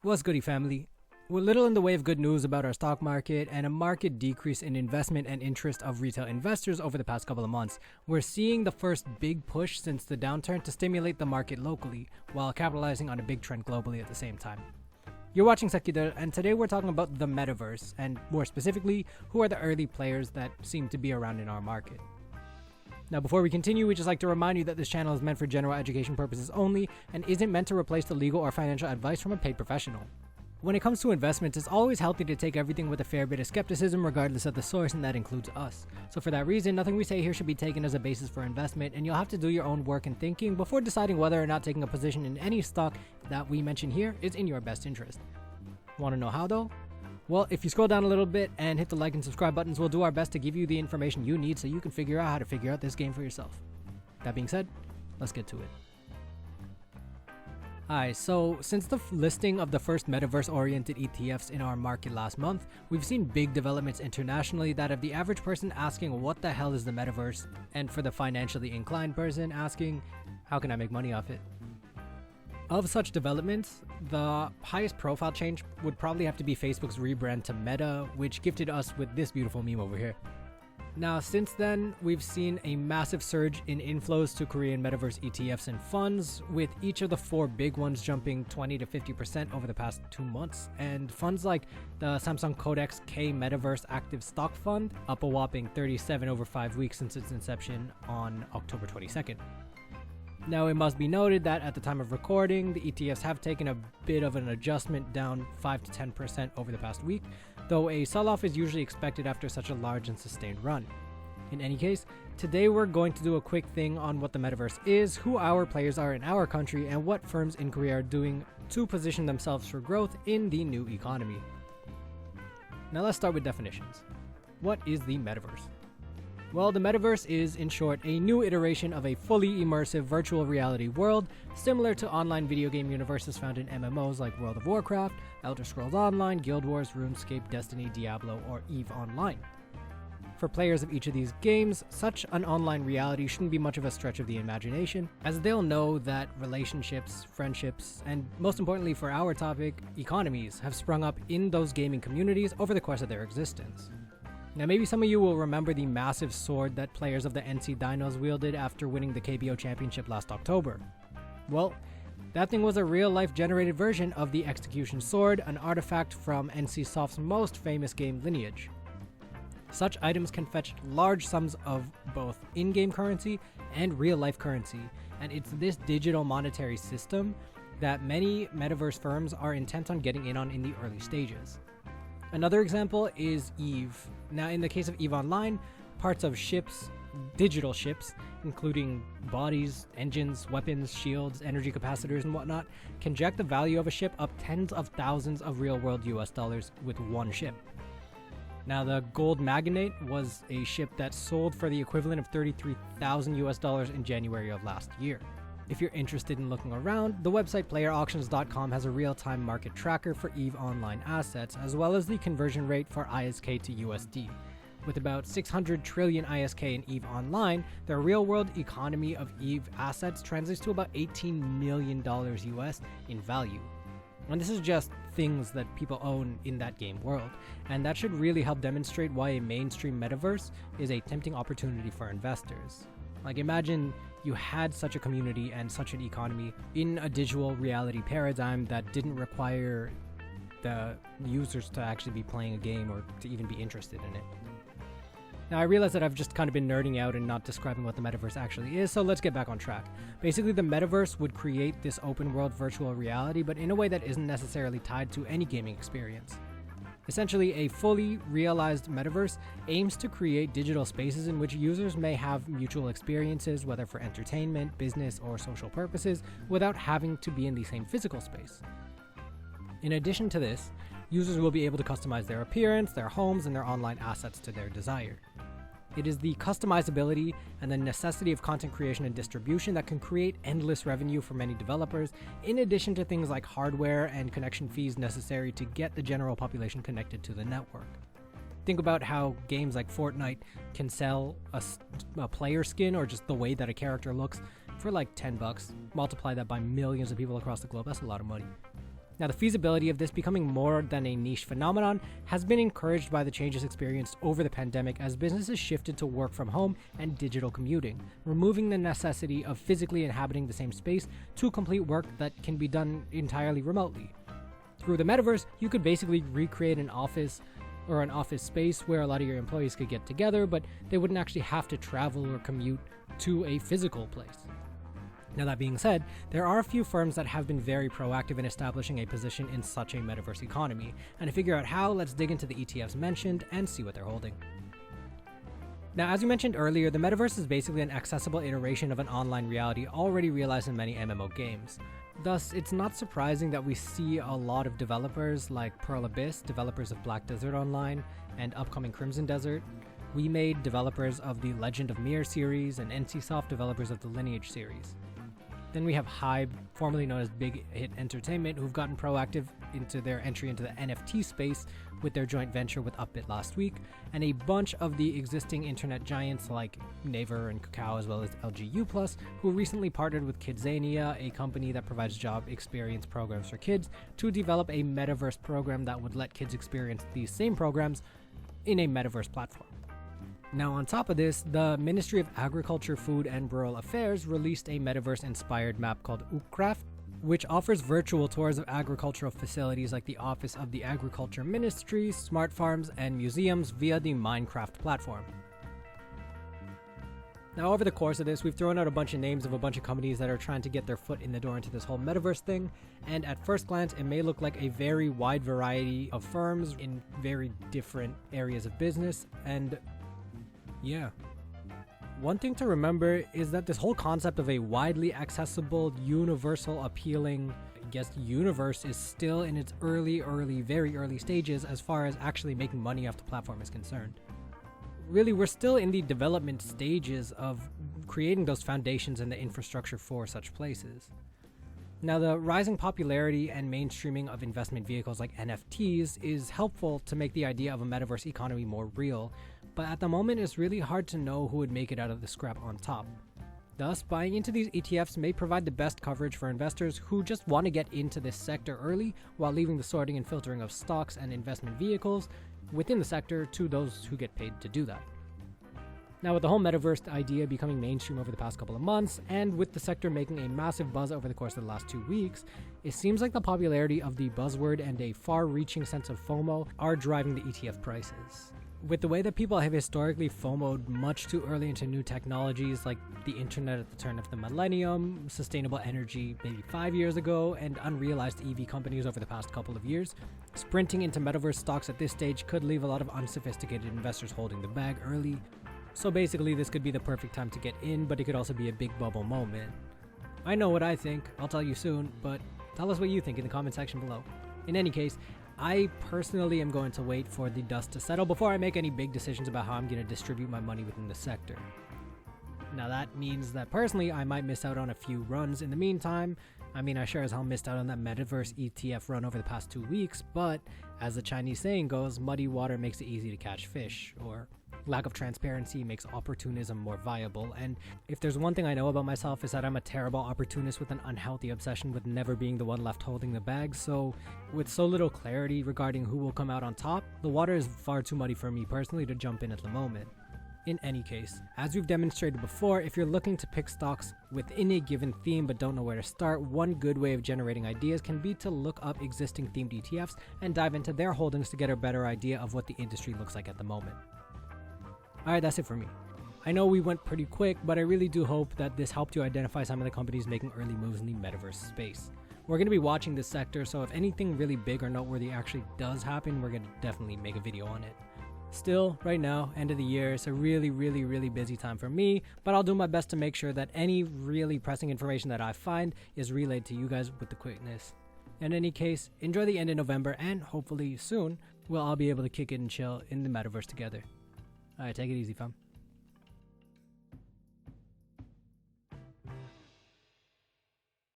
What's goody, family? With little in the way of good news about our stock market and a market decrease in investment and interest of retail investors over the past couple of months, we're seeing the first big push since the downturn to stimulate the market locally, while capitalizing on a big trend globally at the same time. You're watching Sakidar, and today we're talking about the Metaverse, and more specifically, who are the early players that seem to be around in our market. Now, before we continue, we'd just like to remind you that this channel is meant for general education purposes only and isn't meant to replace the legal or financial advice from a paid professional. When it comes to investments, it's always healthy to take everything with a fair bit of skepticism regardless of the source, and that includes us. So for that reason, nothing we say here should be taken as a basis for investment, and you'll have to do your own work and thinking before deciding whether or not taking a position in any stock that we mention here is in your best interest. Want to know how though? Well, if you scroll down a little bit and hit the like and subscribe buttons, we'll do our best to give you the information you need so you can figure out how to figure out this game for yourself. That being said, let's get to it. Hi, so since the listing of the first metaverse-oriented ETFs in our market last month, we've seen big developments internationally that have the average person asking what the hell is the metaverse, and for the financially inclined person asking, how can I make money off it? Of such developments, the highest profile change would probably have to be Facebook's rebrand to Meta, which gifted us with this beautiful meme over here. Now, since then, we've seen a massive surge in inflows to Korean metaverse ETFs and funds, with each of the four big ones jumping 20 to 50% over the past 2 months, and funds like the Samsung Codex K Metaverse Active Stock Fund up a whopping 37 over 5 weeks since its inception on October 22nd. Now, it must be noted that at the time of recording, the ETFs have taken a bit of an adjustment, down 5 to 10% over the past week, though a sell-off is usually expected after such a large and sustained run. In any case, today we're going to do a quick thing on what the metaverse is, who our players are in our country, and what firms in Korea are doing to position themselves for growth in the new economy. Now let's start with definitions. What is the metaverse? Well, the metaverse is, in short, a new iteration of a fully immersive virtual reality world, similar to online video game universes found in MMOs like World of Warcraft, Elder Scrolls Online, Guild Wars, RuneScape, Destiny, Diablo, or EVE Online. For players of each of these games, such an online reality shouldn't be much of a stretch of the imagination, as they'll know that relationships, friendships, and most importantly for our topic, economies have sprung up in those gaming communities over the course of their existence. Now, maybe some of you will remember the massive sword that players of the NC Dinos wielded after winning the KBO Championship last October. Well, that thing was a real-life generated version of the Execution Sword, an artifact from NCSoft's most famous game lineage. Such items can fetch large sums of both in-game currency and real-life currency, and it's this digital monetary system that many metaverse firms are intent on getting in on in the early stages. Another example is EVE. Now, in the case of EVE Online, parts of ships, digital ships, including bodies, engines, weapons, shields, energy capacitors, and whatnot, can jack the value of a ship up tens of thousands of real-world US dollars with one ship. Now, the Gold Magnate was a ship that sold for the equivalent of 33,000 US dollars in January of last year. If you're interested in looking around, the website playerauctions.com has a real-time market tracker for EVE Online assets, as well as the conversion rate for ISK to USD. With about 600 trillion ISK in EVE Online, the real-world economy of EVE assets translates to about $18 million US in value. And this is just things that people own in that game world, and that should really help demonstrate why a mainstream metaverse is a tempting opportunity for investors. Like, imagine you had such a community and such an economy in a digital reality paradigm that didn't require the users to actually be playing a game or to even be interested in it. Now, I realize that I've just kind of been nerding out and not describing what the metaverse actually is, so let's get back on track. Basically, the metaverse would create this open world virtual reality, but in a way that isn't necessarily tied to any gaming experience. Essentially, a fully realized metaverse aims to create digital spaces in which users may have mutual experiences, whether for entertainment, business, or social purposes, without having to be in the same physical space. In addition to this, users will be able to customize their appearance, their homes, and their online assets to their desire. It is the customizability and the necessity of content creation and distribution that can create endless revenue for many developers, in addition to things like hardware and connection fees necessary to get the general population connected to the network. Think about how games like Fortnite can sell a player skin or just the way that a character looks for like $10. Multiply that by millions of people across the globe, that's a lot of money. Now, the feasibility of this becoming more than a niche phenomenon has been encouraged by the changes experienced over the pandemic as businesses shifted to work from home and digital commuting, removing the necessity of physically inhabiting the same space to complete work that can be done entirely remotely. Through the metaverse, you could basically recreate an office or an office space where a lot of your employees could get together, but they wouldn't actually have to travel or commute to a physical place. Now, that being said, there are a few firms that have been very proactive in establishing a position in such a metaverse economy, and to figure out how, let's dig into the ETFs mentioned and see what they're holding. Now, as you mentioned earlier, the metaverse is basically an accessible iteration of an online reality already realized in many MMO games. Thus, it's not surprising that we see a lot of developers like Pearl Abyss, developers of Black Desert Online, and upcoming Crimson Desert, We Made, developers of the Legend of Mir series, and NCSoft, developers of the Lineage series. Then we have Hybe, formerly known as Big Hit Entertainment, who've gotten proactive into their entry into the NFT space with their joint venture with Upbit last week, and a bunch of the existing internet giants like Naver and Kakao, as well as LGU+, who recently partnered with Kidzania, a company that provides job experience programs for kids, to develop a metaverse program that would let kids experience these same programs in a metaverse platform. Now, on top of this, the Ministry of Agriculture, Food and Rural Affairs released a metaverse-inspired map called Ukraft, which offers virtual tours of agricultural facilities like the Office of the Agriculture Ministry, smart farms, and museums via the Minecraft platform. Now, over the course of this, we've thrown out a bunch of names of a bunch of companies that are trying to get their foot in the door into this whole metaverse thing, and at first glance, it may look like a very wide variety of firms in very different areas of business, and yeah. One thing to remember is that this whole concept of a widely accessible, universal, appealing, universe is still in its very early stages as far as actually making money off the platform is concerned. Really, we're still in the development stages of creating those foundations and the infrastructure for such places. Now, the rising popularity and mainstreaming of investment vehicles like NFTs is helpful to make the idea of a metaverse economy more real, but at the moment it's really hard to know who would make it out of the scrap on top. Thus, buying into these ETFs may provide the best coverage for investors who just want to get into this sector early while leaving the sorting and filtering of stocks and investment vehicles within the sector to those who get paid to do that. Now, with the whole metaverse idea becoming mainstream over the past couple of months, and with the sector making a massive buzz over the course of the last 2 weeks, it seems like the popularity of the buzzword and a far-reaching sense of FOMO are driving the ETF prices. With the way that people have historically FOMO'd much too early into new technologies like the internet at the turn of the millennium, sustainable energy maybe 5 years ago, and unrealized EV companies over the past couple of years, sprinting into metaverse stocks at this stage could leave a lot of unsophisticated investors holding the bag early. So basically, this could be the perfect time to get in, but it could also be a big bubble moment. I know what I think, I'll tell you soon, but tell us what you think in the comment section below. In any case, I personally am going to wait for the dust to settle before I make any big decisions about how I'm going to distribute my money within the sector. Now, that means that personally I might miss out on a few runs in the meantime. I mean, I sure as hell missed out on that Metaverse ETF run over the past 2 weeks, but as the Chinese saying goes, muddy water makes it easy to catch fish, or lack of transparency makes opportunism more viable. And if there's one thing I know about myself is that I'm a terrible opportunist with an unhealthy obsession with never being the one left holding the bag. So with so little clarity regarding who will come out on top, the water is far too muddy for me personally to jump in at the moment. In any case, as we've demonstrated before, if you're looking to pick stocks within a given theme but don't know where to start, one good way of generating ideas can be to look up existing themed ETFs and dive into their holdings to get a better idea of what the industry looks like at the moment. Alright, that's it for me. I know we went pretty quick, but I really do hope that this helped you identify some of the companies making early moves in the metaverse space. We're going to be watching this sector, so if anything really big or noteworthy actually does happen, we're going to definitely make a video on it. Still, right now, end of the year, it's a really busy time for me, but I'll do my best to make sure that any really pressing information that I find is relayed to you guys with the quickness. In any case, enjoy the end of November, and hopefully soon, we'll all be able to kick it and chill in the metaverse together. Alright, take it easy, fam.